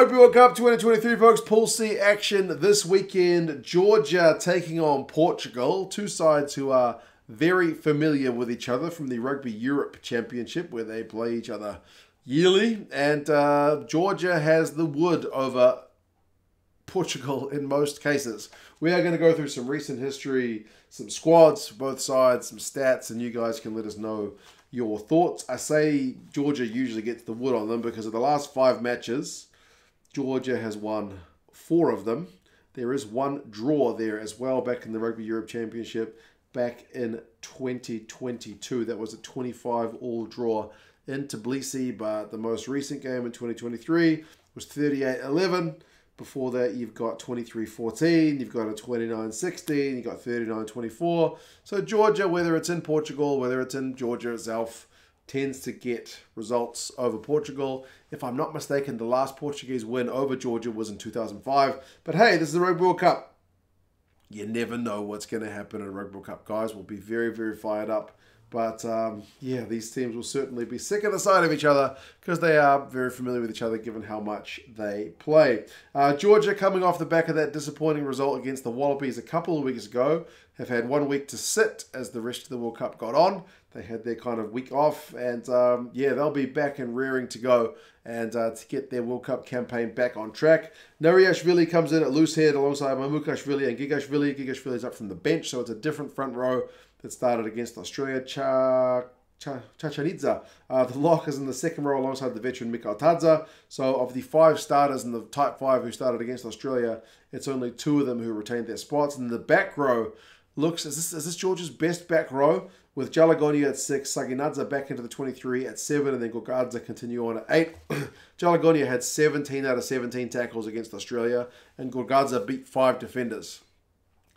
Rugby World Cup 2023, folks. Pool C action this weekend. Georgia taking on Portugal. Two sides who are very familiar with each other from the Rugby Europe Championship, where they play each other yearly. And Georgia has the wood over Portugal in most cases. We are going to go through some recent history, some squads for both sides, some stats, and you guys can let us know your thoughts. I say Georgia usually gets the wood on them because of the last 5 matches, Georgia has won 4 of them. There is one draw there as well back in the Rugby Europe Championship back in 2022. That was a 25-all draw in Tbilisi, but the most recent game in 2023 was 38-11. Before that, you've got 23-14, you've got a 29-16, you've got 39-24. So Georgia, whether it's in Portugal, whether it's in Georgia itself, tends to get results over Portugal. If I'm not mistaken, the last Portuguese win over Georgia was in 2005. But hey, this is the Rugby World Cup. You never know what's going to happen in a Rugby World Cup. Guys will be very, very fired up. But yeah, these teams will certainly be sick of the sight of each other because they are very familiar with each other given how much they play. Georgia, coming off the back of that disappointing result against the Wallabies a couple of weeks ago, have had 1 week to sit as the rest of the World Cup got on. They had their kind of week off, and yeah, they'll be back and rearing to go and to get their World Cup campaign back on track. Nariashvili comes in at loose head alongside Mamukashvili and Gigashvili. Gigashvili is up from the bench, so it's a different front row that started against Australia. Chachanidze, the lock is in the second row alongside the veteran Mikautadze. So of the 5 starters in the type 5 who started against Australia, it's only 2 of them who retained their spots. And the back row looks, is this Georgia's best back row? With Jalagonia at 6, Saginadze back into the 23 at 7, and then Gorgadze continue on at 8. Jalagonia had 17 out of 17 tackles against Australia, and Gorgadze beat 5 defenders.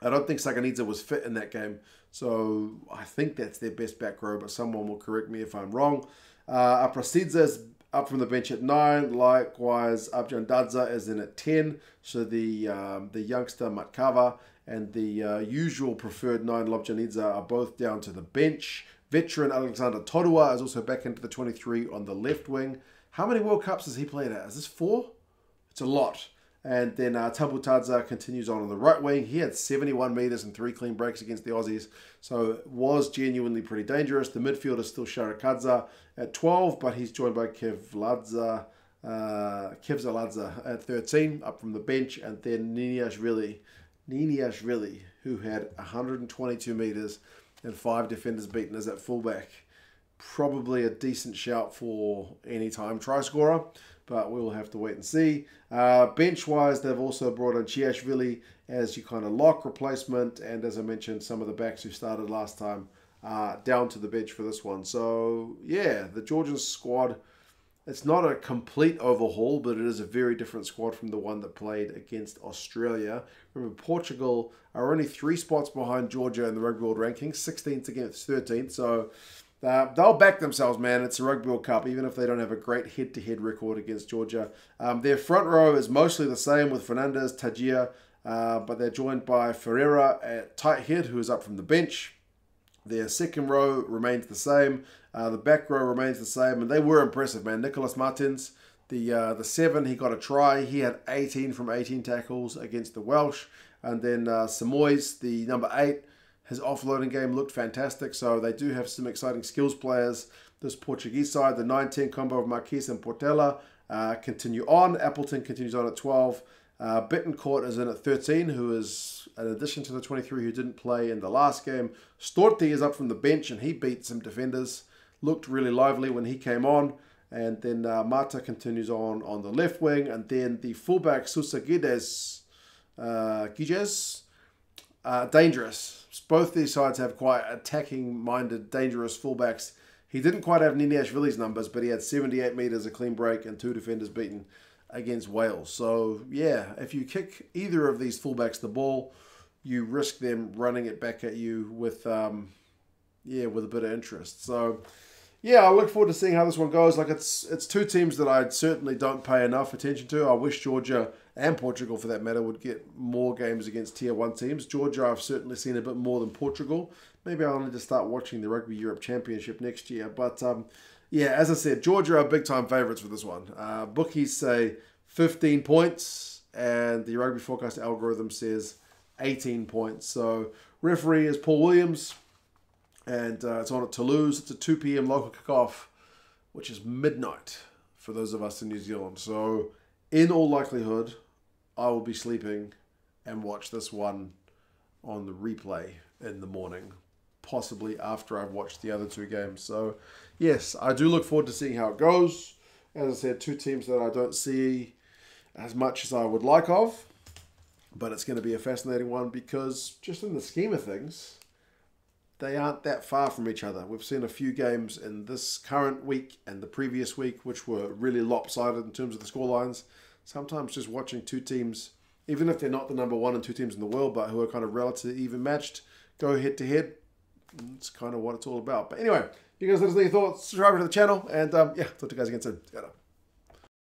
I don't think Saginadze was fit in that game, so I think that's their best back row, but someone will correct me if I'm wrong. Aprasidze is up from the bench at 9. Likewise, Abzhandadze is in at 10. So the youngster Matkava and the usual preferred 9 Lobjanidze are both down to the bench. Veteran Alexander Todua is also back into the 23 on the left wing. How many World Cups has he played at? Is this 4? It's a lot. And then Tabutsadze continues on the right wing. He had 71 metres and 3 clean breaks against the Aussies. So it was genuinely pretty dangerous. The midfield is still Sharikadze at 12, but he's joined by Kveseladze at 13, up from the bench. And then Niniashvili, who had 122 metres and 5 defenders beaten, is at fullback. Probably a decent shout for any time try scorer, but we'll have to wait and see. Bench-wise, they've also brought in Niniashvili as your kind of lock replacement, and as I mentioned, some of the backs who started last time down to the bench for this one. So, yeah, the Georgian squad, it's not a complete overhaul, but it is a very different squad from the one that played against Australia. Remember, Portugal are only 3 spots behind Georgia in the Rugby World rankings, 16th against 13th, so they'll back themselves, man. It's a Rugby World Cup, even if they don't have a great head-to-head record against Georgia. Their front row is mostly the same with Fernandez, Tajia, but they're joined by Ferreira at tight head, who is up from the bench. Their second row remains the same. The back row remains the same, and they were impressive, man. Nicholas Martins, the 7, he got a try. He had 18 from 18 tackles against the Welsh. And then Samois, the number 8, his offloading game looked fantastic, so they do have some exciting skills players. This Portuguese side, the 9-10 combo of Marquez and Portela continue on. Appleton continues on at 12. Bittencourt is in at 13, who is an addition to the 23 who didn't play in the last game. Storti is up from the bench, and he beat some defenders. Looked really lively when he came on. And then Mata continues on the left wing. And then the fullback, Giges, dangerous. Both these sides have quite attacking-minded, dangerous fullbacks. He didn't quite have Niniashvili's numbers, but he had 78 metres, a clean break, and 2 defenders beaten against Wales. So, yeah, if you kick either of these fullbacks the ball, you risk them running it back at you with a bit of interest. So, yeah, I look forward to seeing how this one goes. Like, it's 2 teams that I certainly don't pay enough attention to. I wish Georgia and Portugal, for that matter, would get more games against Tier 1 teams. Georgia, I've certainly seen a bit more than Portugal. Maybe I'll need to start watching the Rugby Europe Championship next year. But, yeah, as I said, Georgia are big-time favourites for this one. Bookies say 15 points, and the Rugby Forecast algorithm says 18 points. So referee is Paul Williams, and it's on at Toulouse. It's a 2 p.m. local kickoff, which is midnight for those of us in New Zealand. So in all likelihood, I will be sleeping and watch this one on the replay in the morning, possibly after I've watched the other two games. So yes, I do look forward to seeing how it goes. As I said, two teams that I don't see as much as I would like of, but it's going to be a fascinating one because just in the scheme of things, they aren't that far from each other. We've seen a few games in this current week and the previous week which were really lopsided in terms of the scorelines. Sometimes just watching two teams, even if they're not the number 1 and 2 teams in the world, but who are kind of relatively even matched, go head to head. It's kind of what it's all about. But anyway, you guys let us know your thoughts, subscribe to the channel, and yeah, talk to you guys again soon. See you later.